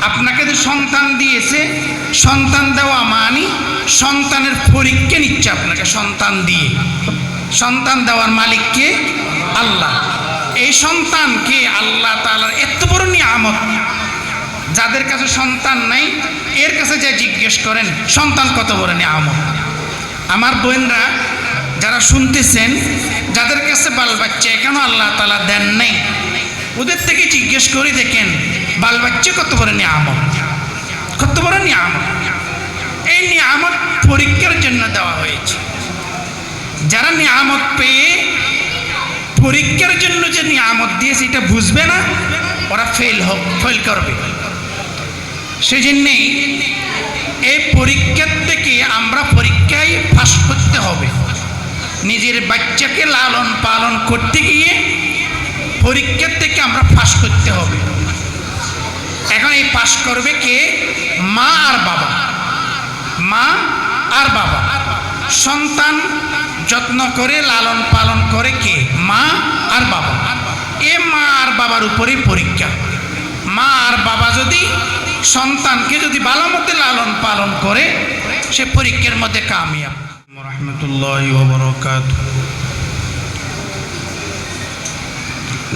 আপনাকে যে সন্তান দিয়েছে, সন্তান দেওয়া মানে সন্তানের পরীক্ষা নিচ্ছে আপনাকে সন্তান দিয়ে। সন্তান দেওয়ার মালিককে আল্লাহ। এই সন্তানকে আল্লাহ তাআলার এত বড় নিয়ামত, যাদের কাছে সন্তান নাই এর কাছে যা জিজ্ঞেস করেন সন্তান কত বড় নিয়ামত। আমার বোনরা যারা শুনতেছেন, যাদের কাছে বাল বাচ্চা এখনো আল্লাহ তাআলা দেন নাই, ওদের থেকে জিজ্ঞেস করে দেখেন বাল বাচ্চা কত বড় নিয়ামত, কত বড় নিয়ামত। এই নিয়ামত পরীক্ষার জন্য দেওয়া হয়েছে। যারা নিয়ামত পেয়ে পরীক্ষার জন্য যে নিয়ামত দিয়েছে এটা বুঝবে না, ওরা ফেল করবে। সেই জন্যেই এই পরীক্ষার থেকে আমরা পরীক্ষায় পাস করতে হবে। নিজের বাচ্চাকে লালন পালন করতে গিয়ে পরীক্ষার থেকে আমরা পাস করতে হবে। এখন এই পাস করবে কে? মা আর বাবা। মা আর বাবা। সন্তান যত্ন করে লালন পালন করে কে? মা আর বাবা। এ মা আর বাবার উপরেই পরীক্ষা। মা আর বাবা যদি সন্তানকে যদি ভালো মতো লালন পালন করে, সে পরীক্ষার মধ্যে কামিয়াব। রাহমাতুল্লাহি ওয়া বারাকাতুহু।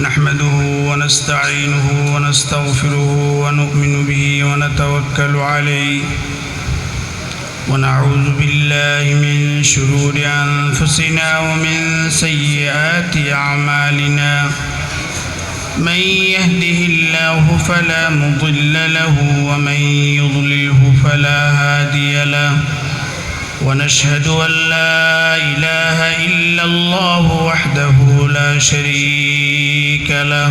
نحمده ونستعينه ونستغفره ونؤمن به ونتوكل عليه ونعوذ بالله من شرور أنفسنا ومن سيئات أعمالنا من يهده الله فلا مضل له ومن يضلله فلا هادي له ونشهد أن لا إله إلا الله وحده لا شريك له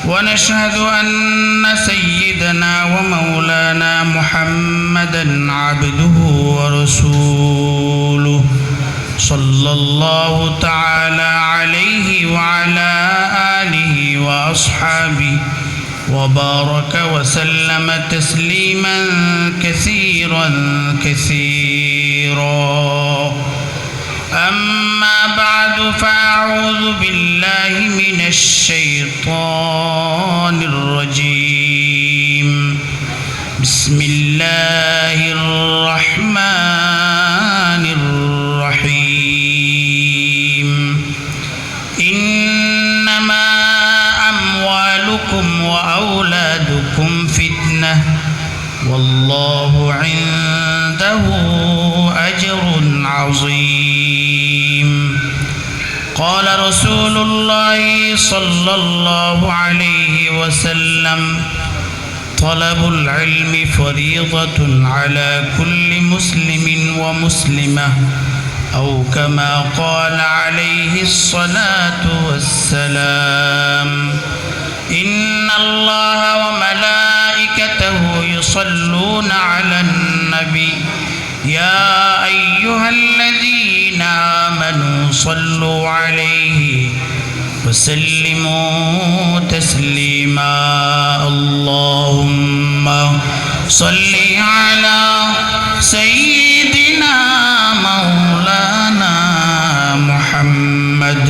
ونشهد أن سيدنا ومولانا محمدا عبده ورسوله صلى الله تعالى عليه وعلى آله وأصحابه وبارك وسلم تسليما كثيرا كثيرا. أما بعد فأعوذ بالله من الشيطان الرجيم. بسم الله الرحمن الرحيم. إنما أموالكم وأولادكم فتنة والله عنده أجر عظيم. قال رسول الله صلى الله عليه وسلم طلب العلم فريضة على كل مسلم ومسلمة أو كما قال عليه الصلاة والسلام. إن الله وملائكته يصلون على النبي يا أيها الذين آمنوا صلوا عليه وسلموا تسليما. اللهم صل على سيدنا مولانا محمد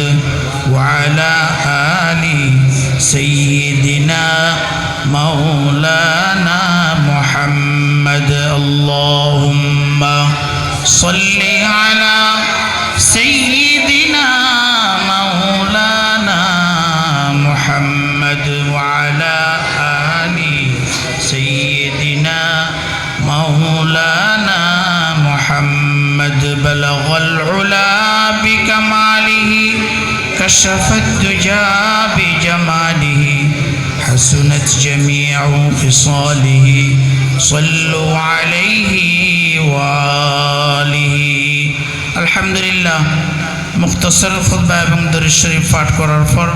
وعلى آل سيدنا مولانا محمد. اللهم صل على سيدنا مولانا محمد وعلى آل سيدنا مولانا محمد. بلغ العلا بكماله كشف الدجى بجماله حسنت جميع خصاله صلوا عليه وآله. আলহামদুলিল্লাহ, মুখতাসার খুতবা এবং দরুদ শরীফ পাঠ করার পর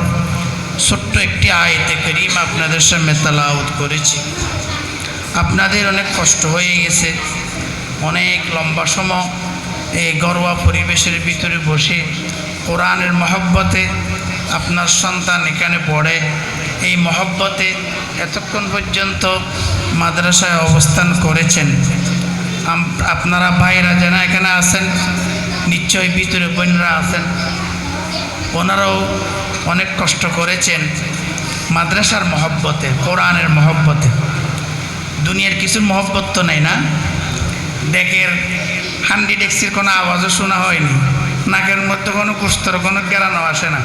ছোট্ট একটি আয়াতে কারিমা আপনাদের সামনে তেলাওয়াত করেছি। আপনাদের অনেক কষ্ট হয়ে গেছে, অনেক লম্বা সময় এই ঘরোয়া পরিবেশের ভিতরে বসে কোরআনের মহব্বতে আপনার সন্তান এখানে পড়ে, এই মহব্বতে এতক্ষণ পর্যন্ত মাদ্রাসায় অবস্থান করেছেন। আপনারা ভাইরা যারা এখানে আছেন, নিশ্চয়ই ভিতরে বোনরা আছেন, ওনারাও অনেক কষ্ট করেছেন মাদ্রাসার মহব্বতে, কোরআনের মহব্বতে। দুনিয়ার কিছু মহব্বত তো নেই না। ডেকের হান্ডি ডেক্সির কোনো আওয়াজও শোনা হয়নি, নাকের মধ্যে কোনো কুস্তর কোনো গেরানো আসে না,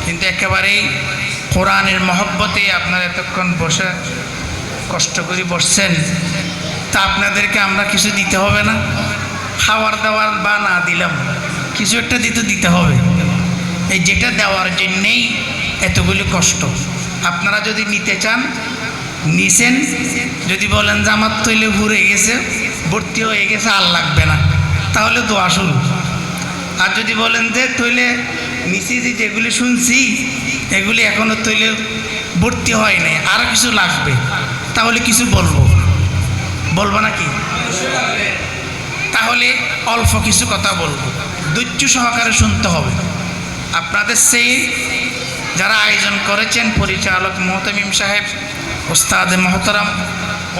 কিন্তু একেবারেই কোরআনের মহব্বতে আপনারা এতক্ষণ বসে কষ্ট করে বসছেন, তা আপনাদেরকে আমরা কিছু দিতে হবে না? খাওয়ার দাওয়ার বা না দিলাম, কিছু একটা দিতে হবে। এই যেটা দেওয়ার জন্যেই এতগুলি কষ্ট। আপনারা যদি নিতে চান নিছেন, যদি বলেন যে আমার তৈলে ঘুরে গেছে, ভর্তি হয়ে গেছে, আর লাগবে না, তাহলে দোয়া শুরু। আর যদি বলেন যে তৈলে নিচে যেগুলি শুনছি এগুলি এখনো তৈলে ভর্তি হয় নাই, আরও কিছু লাগবে, তাহলে কিছু বলবো নাকি? তাহলে অল্প কিছু কথা বলবো, ধৈর্য সহকারে শুনতে হবে। আপনাদের সেই যারা আয়োজন করেছেন, পরিচালক মোহতামিম সাহেব, ওস্তাদ মহতারাম,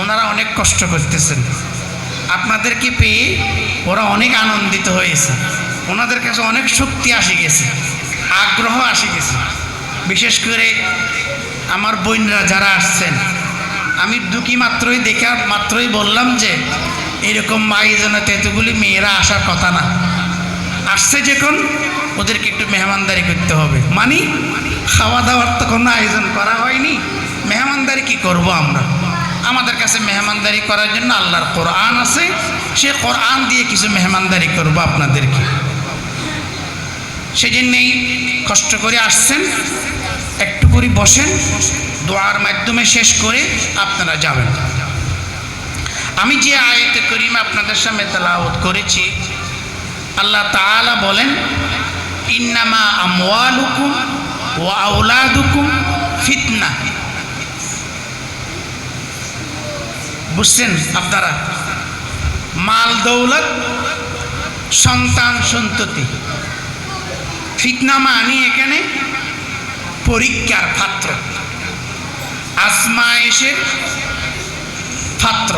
ওনারা অনেক কষ্ট করতেছেন। আপনাদেরকে পেয়ে ওরা অনেক আনন্দিত হয়েছে, ওনাদের কাছে অনেক শক্তি আসে গেছে, আগ্রহ আসে গেছে। বিশেষ করে আমার বোনরা যারা আসছেন, আমি দুঃখী মাত্রই বললাম যে এরকম আয়োজনে এতগুলি মেয়েরা আসার কথা না, আসছে যখন ওদেরকে একটু মেহমানদারি করতে হবে। মানে খাওয়া দাওয়ার তো কোনো আয়োজন করা হয়নি, মেহমানদারি কি করব আমরা? আমাদের কাছে মেহমানদারি করার জন্য আল্লাহর কোরআন আছে, সে কোরআন দিয়ে কিছু মেহমানদারি করব আপনাদেরকে। সেই জন্যেই কষ্ট করে আসছেন, একটু করে বসেন, দোয়ার মাধ্যমে শেষ করে আপনারা যাবেন। আমি যে আয়াতে করিমা আপনাদের সামনে তেলাওয়াত করেছি, আল্লাহ তাআলা বলেন, ইন্নামা আমওয়ালুকুম ওয়া আওলাদুকুম ফিতনা। বুঝছেন আপনারা? মাল দৌলত, সন্তান সন্ততি, ফিতনা মানে এখানে পরীক্ষার পাত্র, আজমায়েশের পাত্র,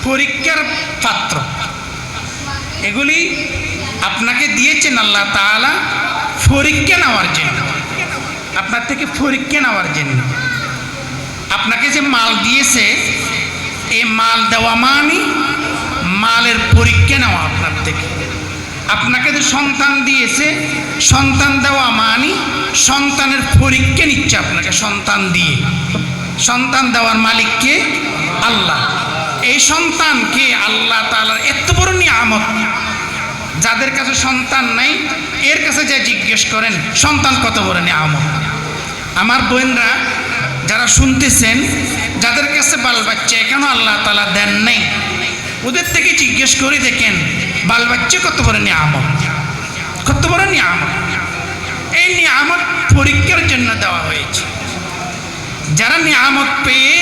পরীক্ষার পাত্র। এগুলি আপনাকে দিয়েছেন আল্লাহ তাআলা পরীক্ষা নেওয়ার জন্য, আপনার থেকে পরীক্ষা নেওয়ার জন্য। আপনাকে যে মাল দিয়েছে, এই মাল দেওয়া মানে মালের পরীক্ষা নেওয়া আপনার থেকে। আপনাকে যে সন্তান দিয়েছে, সন্তান দেওয়া মানে সন্তানের পরীক্ষা নিচ্ছে আপনাকে সন্তান দিয়ে। সন্তান দেওয়ার মালিককে আল্লাহ। এই সন্তানকে আল্লাহ তাআলার এত বড় নিয়ামত, যাদের কাছে সন্তান নাই এর কাছে যা জিজ্ঞেস করেন সন্তান কত বড় নিয়ামত। আমার বোনরা যারা শুনতেছেন, যাদের কাছে বাল বাচ্চা এখনো আল্লাহ তাআলা দেন নাই, ওদের থেকে জিজ্ঞেস করে দেখেন বাল বাচ্চা কত বড় নিয়ামত, কত বড় নিয়ামত। এই নিয়ামত পরীক্ষার জন্য দেওয়া হয়েছে। যারা নিয়ামত পেয়ে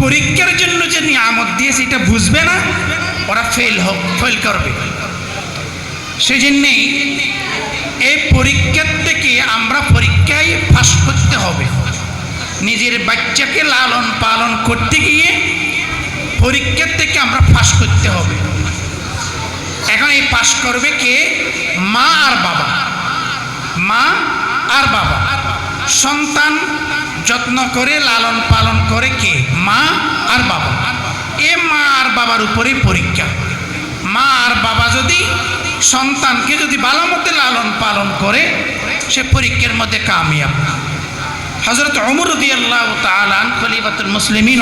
পরীক্ষার জন্য যে নিয়ামত দিয়েছে এটা বুঝবে না, ওরা ফেল করবে। সেই জন্যেই এই পরীক্ষার থেকে আমরা পরীক্ষায় পাস করতে হবে। নিজের বাচ্চাকে লালন পালন করতে গিয়ে পরীক্ষার থেকে আমরা পাস করতে হবে। এখন এই পাস করবে কে? মা আর বাবা। মা আর বাবা। সন্তান যত্ন করে লালন পালন করে কে? মা আর বাবা। এ মা আর বাবার উপরেই পরীক্ষা। মা আর বাবা যদি সন্তানকে যদি ভালো মতো লালন পালন করে, সে পরীক্ষার মধ্যে কামিয়াব। হযরত ওমর রাদিয়াল্লাহু তাআলা খলিফাতুল মুসলিমিন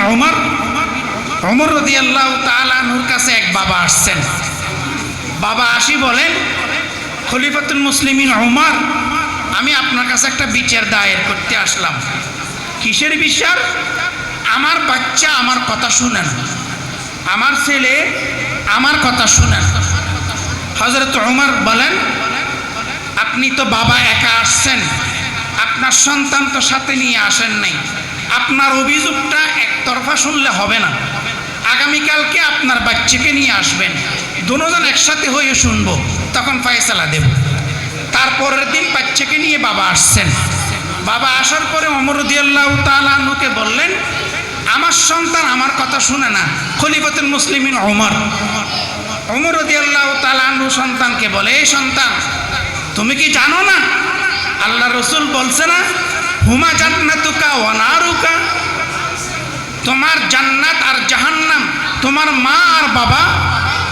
ওমর রাদিয়াল্লাহু তাআলা আনহুর কাছে এক বাবা আসছেন। বাবা আসি বলেন, খলিফাতুল মুসলিমিন ওমর, আমি আপনার কাছে একটা বিচার দায়ের করতে আসলাম। কিসের বিচার? আমার বাচ্চা আমার কথা শুনে না, আমার ছেলে আমার কথা শুনে না। হযরত ওমর বলেন, আপনি তো বাবা একা আসছেন, আপনার সন্তান তো সাথে নিয়ে আসেন নাই। আপনার অভিযোগটা একতরফা শুনলে হবে না, আগামীকালকে আপনার বাচ্চাকে নিয়ে আসবেন, দুজন একসাথে হয়ে শুনবো, তখন ফয়সালা দেব। তারপরের দিন বাচ্চাকে নিয়ে বাবা আসছেন। বাবা আসার পরে ওমর রাদিয়াল্লাহু তাআলা আনহুকে বললেন, আমার সন্তান আমার কথা শুনে না। খলিফাতুল মুসলিমিন ওমর রাদিয়াল্লাহু তাআলা আনহু সন্তানকে বলে, এই সন্তান, তুমি কি জানো না আল্লাহ রসুল বলছে না, হুমা জান্নাতুকা ওয়া নারুকা, তোমার জান্নাত আর জাহান্নাম তোমার মা আর বাবা।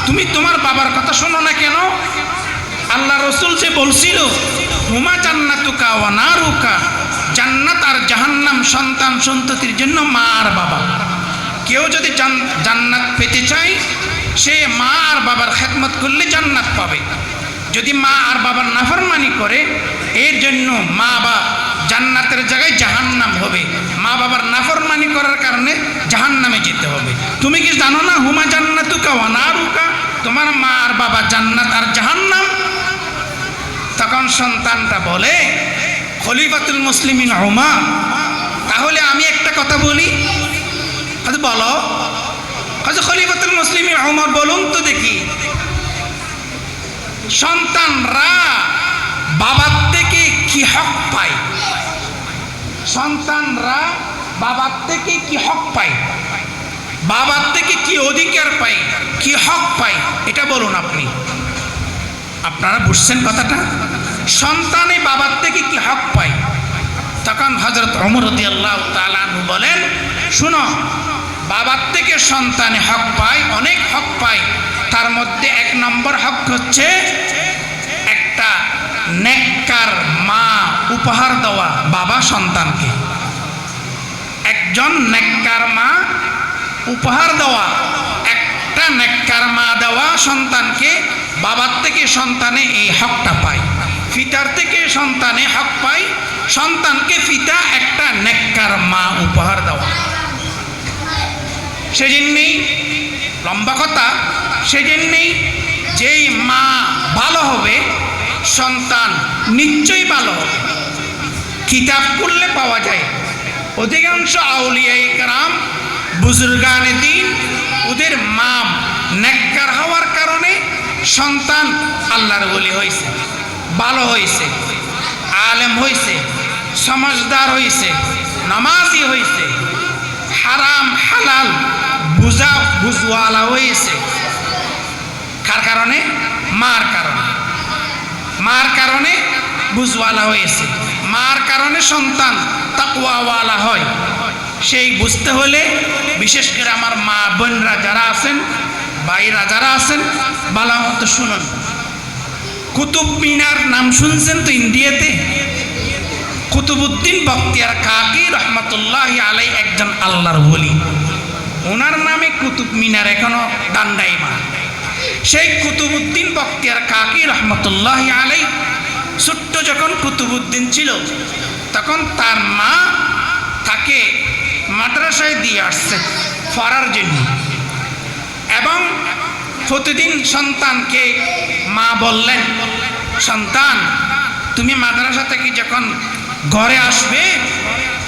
তুমি তোমার বাবার কথা শোনো না কেন? আল্লাহ রসুল যে বলছিল হুমা জান্নাতুকা ওয়া নারুকা, জান্নাত আর জাহান্নাম সন্তান সন্ততির জন্য মা আর বাবা। কেউ যদি জান্নাত পেতে চায় সে মা আর বাবার খেদমত করলে জান্নাত পাবে। যদি মা আর বাবার নাফরমানি করে এর জন্য মা বাবা জান্নাতের জায়গায় জাহান্নাম হবে, মা বাবার নাফরমানি করার কারণে জাহান্নামে যেতে হবে। তুমি কি জানো না হুমা জান্নাতুকা ওয়া নারুকা, তোমার মা আর বাবা জান্নাত আর জাহান্নাম? তখন সন্তানটা বলে খলিফাতুল মুসলিমিন উমর, তাহলে আমি একটা কথা বলি। বলো। খলিফাতুল মুসলিমিন উমর বলুন তো দেখি, সন্তানরা বাবার থেকে কি হক পায়? সন্তানরা বাবার থেকে কি হক পায়? বাবার থেকে কি অধিকার পায়, কি হক পায়, এটা বলুন আপনি। আপনারা বুঝছেন কথাটা? সন্তানে বাবার থেকে কি হক পায়? তখন হযরত ওমর রাদিয়াল্লাহু তাআলা আনহু বলেন, শুনো, বাবার থেকে সন্তানে হক পায়, অনেক হক পায়। তার মধ্যে এক নম্বর হক হচ্ছে একটা নেককার মা উপহার দেওয়া বাবা সন্তানকে। একজন নেককার মা উপহার দেওয়া, একটা নেককার মা দেওয়া সন্তানকে, বাবার থেকে সন্তানে এই হকটা পায়। পিতার থেকে সন্তানে হক পায়, সন্তানকে পিতা একটা নেককার মা উপহার দেওয়া। সেজন্যই লম্বা কথা, সেজন্যই যেই মা ভালো হবে সন্তান নিশ্চয়ই ভালো হবে। কিতাব পড়লে পাওয়া যায় অধিকাংশ আউলিয়ায়ে কেরাম বুজুর্গানে দ্বীন ওদের মা নেককার হওয়ার কারণে সন্তান আল্লাহর ওলি হয়েছে, ভালো হয়েছে, আলেম হয়েছে, সমঝদার হয়েছে, নামাজি হয়েছে, হারাম হালাল বুঝওয়ালা হয়েছে। কার কারণে? মার কারণে। মার কারণে বুঝওয়ালা হয়েছে, মার কারণে সন্তান তাকওয়াওয়ালা হয়। সেই বুঝতে হলে বিশেষ করে আমার মা বোনরা যারা আছেন, ভাইরা যারা আছেন, ভালো মতো শুনুন। কুতুব মিনার নাম শুনছেন তো ইন্ডিয়াতে? কুতুবউদ্দিন বখতিয়ার কাকি রহমতুল্লাহি আলাই একজন আল্লাহর ওলি, ওনার নামে কুতুব মিনার এখনো দান্ডায়মান। সেই কুতুবউদ্দিন বখতিয়ার কাকি রহমতুল্লাহি আলাই ছোট্ট যখন কুতুবউদ্দিন ছিল তখন তার মা তাকে মাদ্রাসায় দিয়ে আসছে পড়ার জন্য, এবং প্রতিদিন সন্তানকে মা বললেন, সন্তান তুমি মাদ্রাসা থেকে যখন ঘরে আসবে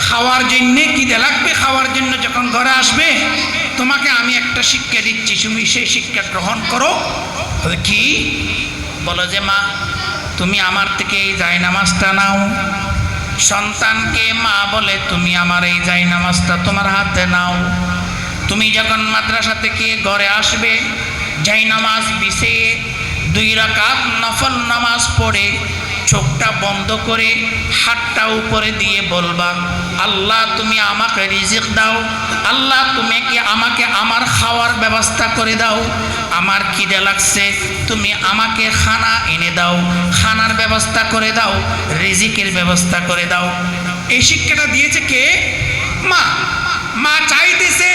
খাওয়ার জন্যে খিদে লাগবে, খাওয়ার জন্য যখন ঘরে আসবে তোমাকে আমি একটা শিক্ষা দিচ্ছি, তুমি সেই শিক্ষা গ্রহণ করো। কি বলো? যে মা তুমি আমার থেকে এই জায়নামাজটা নাও। সন্তানকে মা বলে তুমি আমার এই জায়নামাজটা তোমার হাতে নাও। তুমি যখন মাদ্রাসা থেকে ঘরে আসবে জায়নামাজ বিছিয়ে 2 রাকাত নফল নামাজ পড়ে চোখটা বন্ধ করে হাতটা উপরে দিয়ে বলবা, আল্লাহ তুমি আমাকে রিজিক দাও, আল্লাহ তুমি কি আমাকে আমার খাওয়ার ব্যবস্থা করে দাও, আমার খিদে লাগছে, তুমি আমাকে খানা এনে দাও, খানার ব্যবস্থা করে দাও, রিজিকের ব্যবস্থা করে দাও। এই শিক্ষাটা দিয়েছে কে? মা। মা চাইতেছে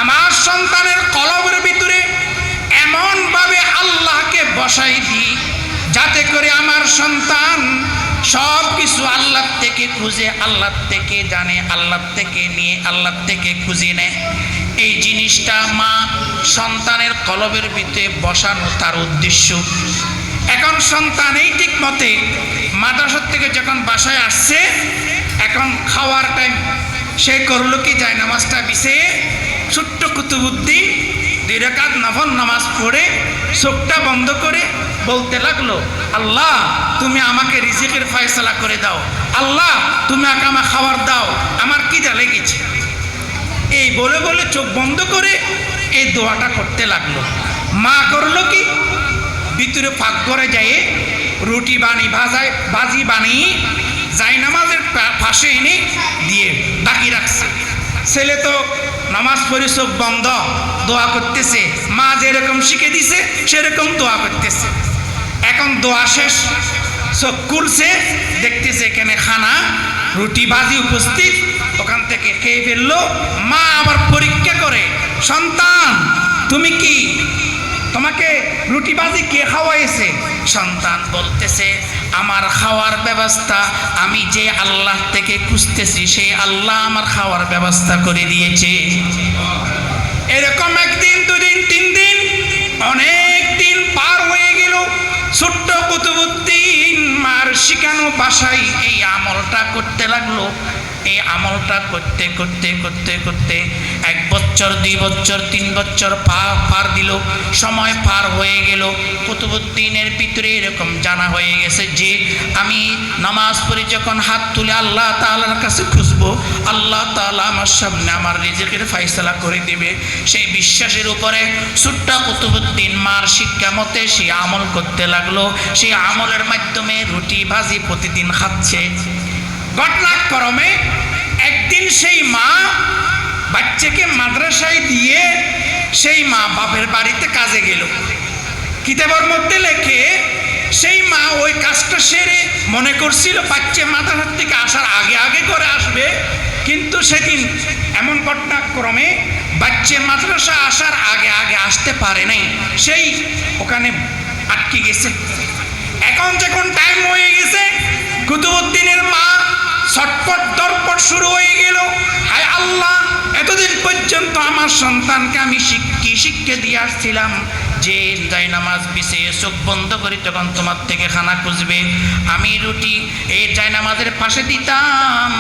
আমার সন্তানের কলবের ভিতরে এমনভাবে আল্লাহকে বসাই দিই যাতে করে আমার সন্তান সব কিছু আল্লাহ থেকে খুঁজে, আল্লাহ থেকে জানে, আল্লাহ থেকে নিয়ে, আল্লাহ থেকে খুঁজে নেয়। এই জিনিসটা মা সন্তানের কলবের ভিতরে বসানো তার উদ্দেশ্য। এখন সন্তান এই ঠিক মতে মাদ্রাসা থেকে যখন বাসায় আসছে, এখন খাওয়ার টাইম, সে করলো কি জায়নামাজটা বিছিয়ে ছোট্ট কুতুবউদ্দিন 2 রাকাত নফল নামাজ পড়ে চোখটা বন্ধ করে বলতে লাগলো, আল্লাহ তুমি আমাকে রিজিকের ফয়সালা করে দাও, আল্লাহ তুমি আমাকে আমার খাবার দাও, আমার খিদে লেগেছে। এই বলে বলে চোখ বন্ধ করে এই দোয়াটা করতে লাগলো। মা করলো কি, ভিতরে পাক করে যায় রুটি ভাজি বানিয়ে জায়নামাজের পাশে এনে দিয়ে ডাকি রাখছে। ছেলে তো নামাজ পড়ে চোখ বন্ধ দোয়া করতেছে, মা যেরকম শিখে দিছে সেরকম দোয়া করতেছে। এখন দোয়া শেষ, চোখ খুলছে, দেখতেছে এখানে খানা রুটি ভাজি উপস্থিত, ওখান থেকে খেয়ে ফেললো। মা আবার পরীক্ষা করে, সন্তান তুমি কি, তোমাকে রুটি ভাজি কে খাওয়াইছে? সন্তান বলতেছে, আমার খাওয়ার ব্যবস্থা আমি যে আল্লাহ থেকে খুঁজতেছি সেই আল্লাহ আমার খাওয়ার ব্যবস্থা করে দিয়েছে। এরকম একদিন, দুদিন, 3 দিন, অনেক দিন পার হয়ে গেল। ছোট্ট কুতুবউদ্দিন মার শিখানো বাসায় এই আমলটা করতে লাগলো। এই আমলটা করতে করতে করতে করতে 1 বছর, 2 বছর, 3 বছর পার দিল, সময় পার হয়ে গেল। কুতুবউদ্দিনের ভিতরে এরকম জানা হয়ে গেছে যে আমি নামাজ পড়ে যখন হাত তুলে আল্লাহ তাআলার কাছে খুঁজবো, আল্লাহ তাআলা আমার সামনে আমার রিজিকের ফয়সালা করে দিবে। সেই বিশ্বাসের উপরে ছোট্ট কুতুবউদ্দিন মার শিক্ষা মতে সে আমল করতে লাগলো। সেই আমলের মাধ্যমে রুটি ভাজি প্রতিদিন খাচ্ছে। ঘটনাক্রমে একদিন সেই মা বাচ্চাকে মাদ্রাসায় দিয়ে সেই মা বাপের বাড়িতে কাজে গেল। কিতাবের মধ্যে লেখে সেই মা ওই কাজটা সেরে মনে করছিল বাচ্চা মাদ্রাসা থেকে আসার আগে আগে করে আসবে, কিন্তু সেদিন এমন ঘটনাক্রমে বাচ্চা মাদ্রাসা আসার আগে আগে আসতে পারে নাই, সেই ওখানে আটকে গেছে। এখন যখন টাইম হয়ে গেছে, কুতুবউদ্দিনের মা ছটফট দরপট শুরু হয়ে গেল, হায় আল্লাহ, এতদিন পর্যন্ত আমার সন্তানকে আমি কি শিক্ষা দিয়ে আসছিলাম যে যাই নামাজ বিছিয়ে চোখ বন্ধ করি তখন তোমার থেকে খানা খুঁজবে। আমি রুটি এই যাই নামাজের পাশে দিতাম,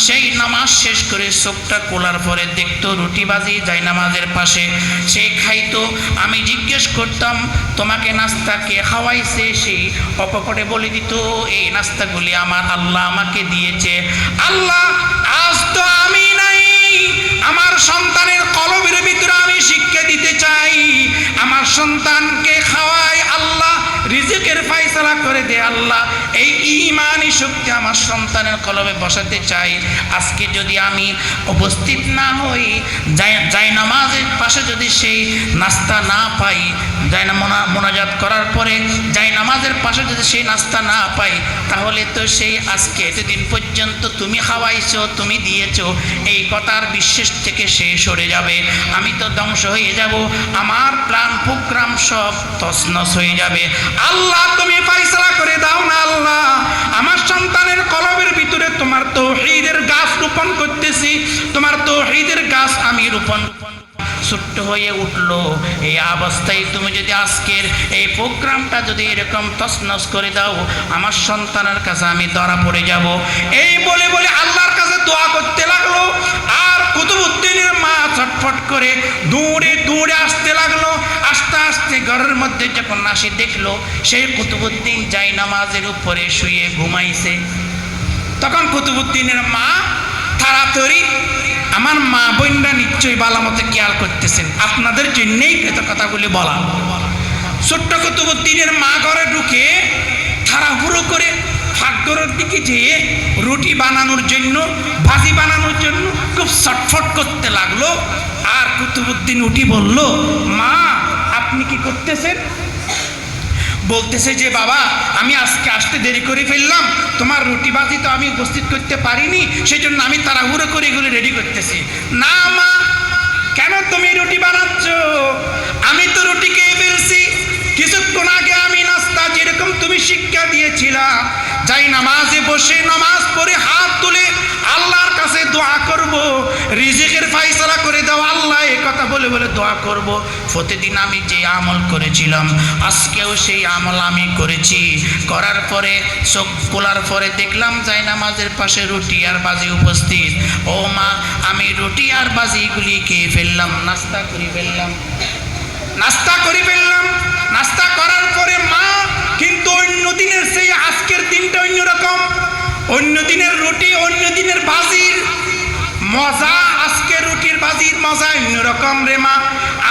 সেই নামাজ শেষ করে চোখটা খোলার পরে দেখতো রুটি ভাজি যাই নামাজের পাশে, সে খাইতো। আমি জিজ্ঞেস করতাম তোমাকে নাস্তা কে খাওয়াইছে? সেই অপকটে বলে দিত এই নাস্তাগুলি আমার আল্লাহ আমাকে দিয়েছে। আল্লাহ, আজ তো আমি নাই, আমার সন্তানের কলবের ভিতরে আমি শিক্ষা দিতে চাই, আমার সন্তানকে খাওয়াই আল্লাহ, রিজিকের ফয়সালা করে দে আল্লাহ, এই ঈমানি শক্তি আমার সন্তানের কলবে বসাতে চাই। আজকে যদি আমি উপস্থিত না হই, যাই নামাজের পাশে যদি সেই নাস্তা না পাই, যাই না মোনাজাত করার পরে যাই নামাজের পাশে যদি সেই নাস্তা না পাই, তাহলে তো সেই আজকে এতদিন পর্যন্ত তুমি খাওয়াইছো, তুমি দিয়েছো, এই কথার বিশ্বাস থেকে সে সরে যাবে, আমি তো ধ্বংস হয়ে যাব, আমার প্ল্যান প্রোগ্রাম সব তছনছ হয়ে যাবে। আল্লাহ, তুমি ফয়সালা করে দাও না আল্লাহ, আমার সন্তানের কলবের ভিতরে তোমার তাওহীদের গাছ রোপণ করতেছি, তোমার তাওহীদের গাছ আমি রোপণ। ছোট্ট হয়ে উঠলো। এই অবস্থায় তুমি যদি আজকের এই প্রোগ্রামটা যদি এরকম তছনছ করে দাও, আমার সন্তানের কাছে আমি ধরা পড়ে যাব। এই বলে বলে আল্লাহর কাছে দোয়া করতে লাগলো। আর কুতুবউদ্দিনের মা ছটফট করে দৌড়ে দৌড়ে আসতে লাগলো। আস্তে আস্তে ঘরের মধ্যে যখন আসে দেখলো সেই কুতুবউদ্দিন যাই নামাজের উপরে শুয়ে ঘুমাইছে। তখন কুতুবউদ্দিনের মা তাড়াতাড়ি, আমার মা বোনরা নিশ্চয়ই ভালো মতো খেয়াল করতেছেন, আপনাদের জন্যেই এত কথাগুলি বলা। ছোট্ট কুতুবউদ্দিনের মা ঘরে ঢুকে তাড়াহুড়ো করে ফাঁকঘরের দিকে যেয়ে রুটি বানানোর জন্য, ভাজি বানানোর জন্য খুব ছটফট করতে লাগলো। আর কুতুবউদ্দিন উঠি বলল, মা আপনি কি করতেছেন? বলতেছে যে বাবা, আমি আজকে আসতে দেরি করে ফেললাম, তোমার রুটি ভাজি তো আমি উপস্থিত করতে পারিনি, সেই জন্য আমি তাড়াহুড়ো করে এগুলো রেডি করতেছি। না মা, কেন তুমি রুটি বানাচ্ছ? আমি তো রুটি খেয়ে ফেলছি, কিছুক্ষণ আগে আমি নাস্তা যেরকম তুমি শিক্ষা দিয়েছিলা, যাই নামাজে বসে নামাজ পড়ে হাত তুলে আল্লাহর কাছে দোয়া করব, রিজিকের ফয়সালা করে দাও আল্লাহ, এই কথা বলে বলে দোয়া করব। প্রতিদিন আমি যে আমল করেছিলাম আজকেও সেই আমল আমি করেছি। করার পরে চোখ খোলার পরে দেখলাম যাই নামাজের পাশে রুটি আর ভাজি উপস্থিত। ও মা, আমি রুটি আর ভাজিগুলি খেয়ে ফেললাম, নাস্তা করে ফেললাম। নাস্তা করার পরে মা, কিন্তু অন্য দিনের সেই আজকের দিনটা অন্যরকম। অন্য দিনের রুটি, অন্য দিনের ভাজির মজা, আজকে রুটির ভাজির মজা অন্যরকম রে মা।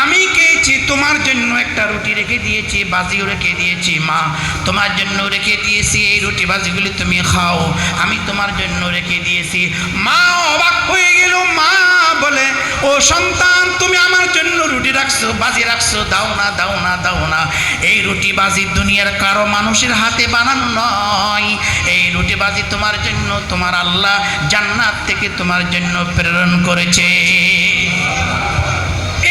আমি খেয়েছি, তোমার জন্য একটা রুটি রেখে দিয়েছি, ভাজিও রেখে দিয়েছি মা, তোমার জন্য রেখে দিয়েছি, এই রুটি ভাজিগুলি তুমি খাও, আমি তোমার জন্য রেখে দিয়েছি। মা অবাক হয়ে গেল। মা বলে, ও সন্তান, তুমি আমার জন্য রুটি রাখছো, বাজি রাখছো, দাও না দাও না দাও না। এই রুটি বাজি দুনিয়ার কারো মানুষের হাতে বানানো নয়। এই রুটি বাজি তোমার জন্য তোমার আল্লাহ জান্নাত থেকে তোমার জন্য প্রেরণ করেছে।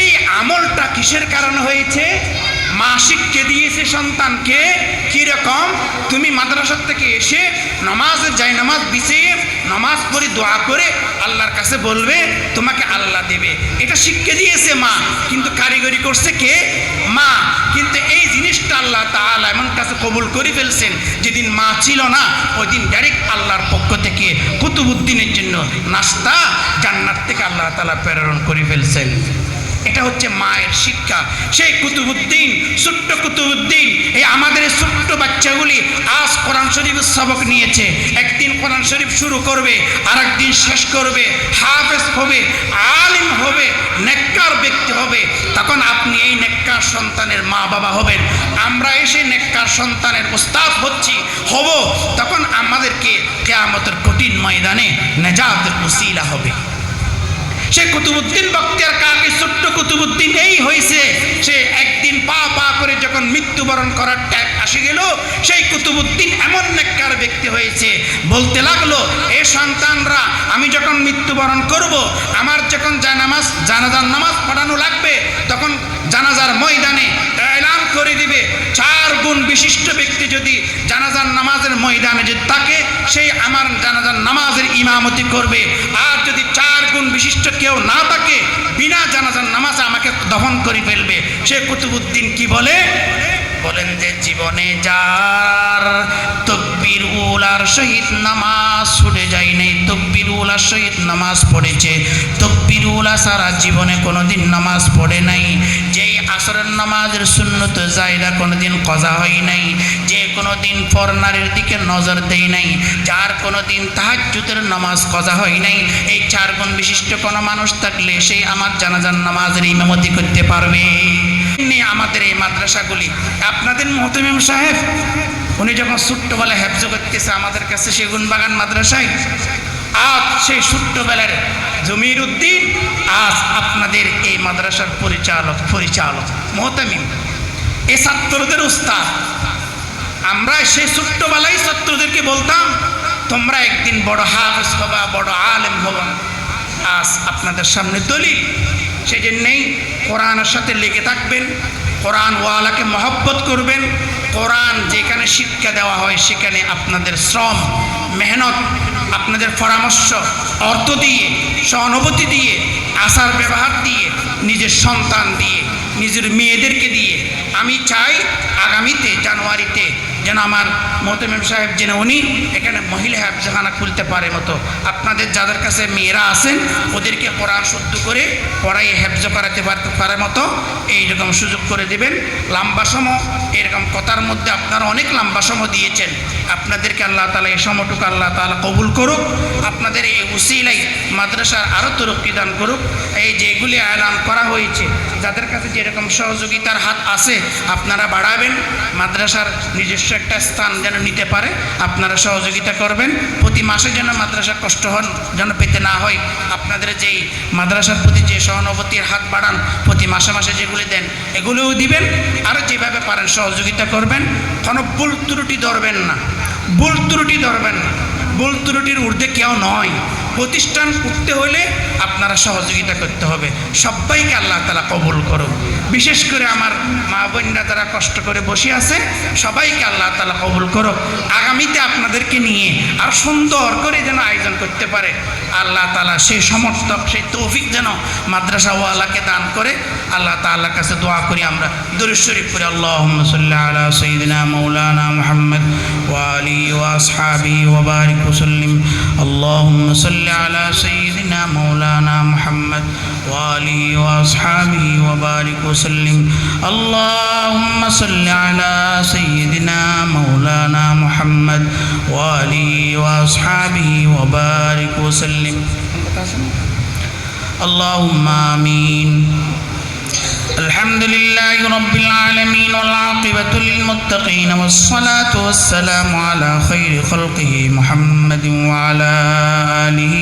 এই আমলটা কিসের কারণে হয়েছে? মা শিক্ষা দিয়েছে সন্তানকে কিরকম, তুমি মাদ্রাসা থেকে এসে নামাজে যাই নামাজ বিছিয়ে নামাজ পড়ে দোয়া করে আল্লাহর কাছে বলবে, তোমাকে আল্লাহ দেবে। এটা শিক্ষা দিয়েছে মা, কিন্তু কারিগরি করছে কে? মা। কিন্তু এই জিনিসটা আল্লাহ তাআলা এমন কাছে কবুল করে ফেলছেন, যেদিন মা ছিল না ওই দিন ডাইরেক্ট আল্লাহর পক্ষ থেকে কুতুবউদ্দিনের জন্য নাস্তা জান্নাত থেকে আল্লাহ তাআলা প্রেরণ করে ফেলছেন। এটা হচ্ছে মায়ের শিক্ষা। সেই কুতুবউদ্দিন, ছোট্ট কুতুবউদ্দিন, এই আমাদের ছোট্ট বাচ্চাগুলি আজ কোরআন শরীফের সবক নিয়েছে। একদিন কোরআন শরীফ শুরু করবে, আর একদিন শেষ করবে, হাফেজ হবে, আলিম হবে, নেককার ব্যক্তি হবে। তখন আপনি এই নেককার সন্তানের মা বাবা হবেন। আমরা এসে নেককার সন্তানের উস্তাদ হব, তখন আমাদেরকে কিয়ামতের কঠিন ময়দানে নেজাতের উসিলা হবে। সে কুতুবউদ্দিন বখতিয়ার কাকি ছোট্ট কুতুবউদ্দিন এই হয়েছে, সে একদিন পা পা করে যখন মৃত্যুবরণ করার ট্যাগ আসে গেল, সেই কুতুবউদ্দিন এমন নেককার ব্যক্তি হয়েছে, বলতে লাগলো, এ সন্তানরা, আমি যখন মৃত্যুবরণ করব, আমার যখন জানাজার নামাজ পড়ানো লাগবে, তখন জানাজার ময়দানে এলান করে দিবে, 4 গুণ বিশিষ্ট ব্যক্তি যদি জানাজার নামাজের ময়দানে যদি থাকে, সেই আমার জানাজার নামাজের ইমামতি করবে। আর যদি 4 গুণ বিশিষ্ট কেউ না থাকে, বিনা জানাজার নামাজে আমাকে দফন করে ফেলবে। সে কুতুবউদ্দিন কি বলে? বলেন যে জীবনে যার তকবীর উলার সহিত নামাজ ছুটে যায় নাই, তকবীর উলার সহিত নামাজ পড়েছে, তকবীর উলা সারা জীবনে কোনোদিন নামাজ পড়ে নাই, যেই আসরের নামাজের সুন্নত জায়দা কোনোদিন কজা হয় নাই, যে কোনোদিন পরনারীর দিকে নজর দেয় নাই, যার কোনোদিন তাহাজ্জুদের নামাজ কজা হয় নাই, এই 4 গুণ বিশিষ্ট কোনো মানুষ থাকলে সেই আমার জানাজার নামাজের ইমামতি করতে পারবে। আমাদের এই মাদ্রাসাগুলি, আপনাদের মুহতামিম সাহেব উনি যখন ছোট্টবেলায় হেফজ করতেছে আমাদের কাছে সেগুনবাগান মাদ্রাসায়, আজ সেই ছোট্টবেলার জমির উদ্দিন আজ আপনাদের এই মাদ্রাসার পরিচালক মুহতামিম, এই ছাত্রদের উস্তাদ। আমরা সেই ছোট্টবেলায় ছাত্রদেরকে বলতাম, তোমরা একদিন বড় হাফেজ হবা, বড় আলেম হবা। আজ আপনাদের সামনে দলিল। সেই জন্যেই কোরআনের সাথে লেগে থাকবেন, কোরআন ওয়ালাকে মহব্বত করবেন। কোরআন যেখানে শিক্ষা দেওয়া হয় সেখানে আপনাদের শ্রম, মেহনত, আপনাদের পরামর্শ, অর্থ দিয়ে, সহানুভূতি দিয়ে, আচার ব্যবহার দিয়ে, নিজের সন্তান দিয়ে, নিজের মেয়েদেরকে দিয়ে, আমি চাই আগামীতে জানুয়ারিতে যেন আমার মুহতামিম সাহেব যেন উনি এখানে মহিলা হেফজখানা খুলতে পারে মতো, আপনাদের যাদের কাছে মেয়েরা আছেন ওদেরকে কোরআন শুদ্ধ করে পড়াই হেফজ করাতে পারে মতো এইরকম সুযোগ করে দেবেন। লম্বা সময় এরকম কথার মধ্যে আপনারা অনেক লম্বা সময় দিয়েছেন, আপনাদেরকে আল্লাহ তাআলা এই সময়টুকু আল্লাহ তাআলা কবুল করুক। আপনাদের এই উসিলাই মাদ্রাসার আরও তরক্কি দান করুক। এই যেগুলি এলান করা হয়েছে, যাদের কাছে যেরকম সহযোগিতার হাত আছে আপনারা বাড়াবেন, মাদ্রাসার নিজস্ব একটা স্থান যেন নিতে পারে আপনারা সহযোগিতা করবেন। প্রতি মাসে যেন মাদ্রাসার কষ্ট হন যেন পেতে না হয়, আপনাদের যেই মাদ্রাসার প্রতি যে সহানুভূতির হাত বাড়ান, প্রতি মাসে মাসে যেগুলি দেন এগুলোও দিবেন। আর যেভাবে পারেন সহযোগিতা করবেন। কোনো ভুল ত্রুটি ধরবেন না, ভুল ত্রুটি ধরবেন না, ভুল ত্রুটির ঊর্ধ্বে কেউ নয়। প্রতিষ্ঠান উঠতে হলে আপনারা সহযোগিতা করতে হবে। সবাইকে আল্লাহ তাআলা কবুল করুন। বিশেষ করে আমার মা বোনরা যারা কষ্ট করে বসে আছে সবাইকে আল্লাহ তাআলা কবুল করুক। আগামীতে আপনাদেরকে নিয়ে আর সুন্দর করে যেন আয়োজন করতে পারে আল্লাহ তাআলা সেই সমর্থক, সেই তৌফিক যেন মাদ্রাসাওয়ালাকে দান করে। আল্লাহ তাআলার কাছে দোয়া করি আমরা, দরুদ শরীফ পড়ি। আল্লাহুম্মা সাল্লি আলা সাইয়্যিদিনা মাওলানা মুহাম্মদ ওয়া আলিহি ওয়া আসহাবিহি ওয়া বারিক ওয়া সাল্লিম। আল্লাহুম্মা সাল্লি আলা সাইয়্যিদিনা মাওলানা মুহাম্মদ ওয়া আলিহি ওয়া আসহাবিহি ওয়া বারিক ওয়া সাল্লিম। আল্লাহুম্মা সাল্লি আলা সাইয়্যিদিনা মাওলানা মুহাম্মদ ওয়া আলিহি ওয়া আসহাবিহি ওয়া বারিক ওয়া সাল্লিম। আল্লাহুম্মা আমিন। الحمد لله رب العالمين والعاقبة للمتقين والصلاة والسلام على خير خلقه محمد وعلى آله